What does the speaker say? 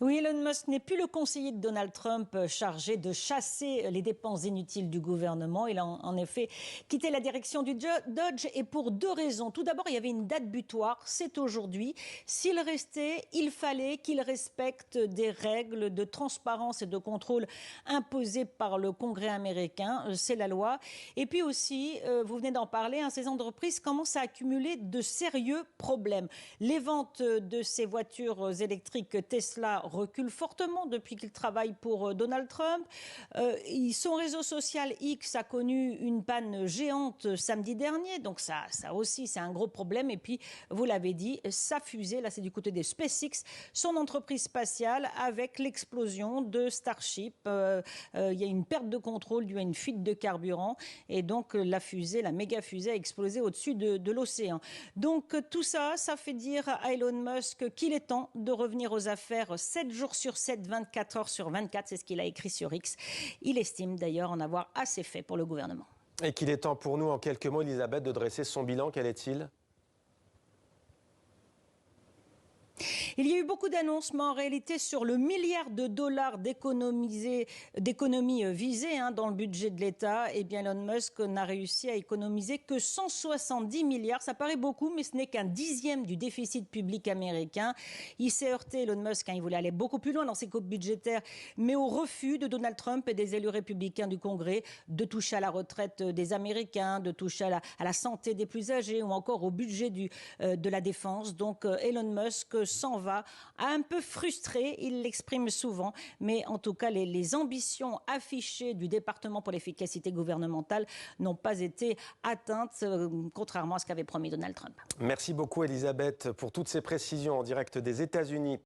Oui, Elon Musk n'est plus le conseiller de Donald Trump chargé de chasser les dépenses inutiles du gouvernement. Il a en effet quitté la direction du Dodge et pour deux raisons. Tout d'abord, il y avait une date butoir, c'est aujourd'hui. S'il restait, il fallait qu'il respecte des règles de transparence et de contrôle imposées par le Congrès américain. C'est la loi. Et puis aussi, vous venez d'en parler, ces entreprises commencent à accumuler de sérieux problèmes. Les ventes de ces voitures électriques Tesla reculent fortement depuis qu'il travaille pour Donald Trump. Son réseau social X a connu une panne géante samedi dernier, donc ça aussi c'est un gros problème. Et puis, vous l'avez dit, sa fusée, là c'est du côté des SpaceX, son entreprise spatiale, avec l'explosion de Starship. Il y a une perte de contrôle due à une fuite de carburant et donc la fusée, la méga fusée a explosé au-dessus de l'océan. Donc tout ça, ça fait dire à Elon Musk qu'il est temps de revenir aux affaires 7 jours sur 7, 24 heures sur 24, c'est ce qu'il a écrit sur X. Il estime d'ailleurs en avoir assez fait pour le gouvernement. Et qu'il est temps pour nous, en quelques mots, Elisabeth, de dresser son bilan. Quel est-il ? Il y a eu beaucoup d'annonces, mais en réalité, sur le milliard de dollars d'économies visées dans le budget de l'État, eh bien, Elon Musk n'a réussi à économiser que 170 milliards. Ça paraît beaucoup, mais ce n'est qu'un dixième du déficit public américain. Il s'est heurté, Elon Musk, il voulait aller beaucoup plus loin dans ses coupes budgétaires, mais au refus de Donald Trump et des élus républicains du Congrès de toucher à la retraite des Américains, de toucher à la santé des plus âgés ou encore au budget de la défense. Donc, Elon Musk s'en va un peu frustré, il l'exprime souvent, mais en tout cas les ambitions affichées du département pour l'efficacité gouvernementale n'ont pas été atteintes, contrairement à ce qu'avait promis Donald Trump. Merci beaucoup Elisabeth pour toutes ces précisions en direct des États-Unis.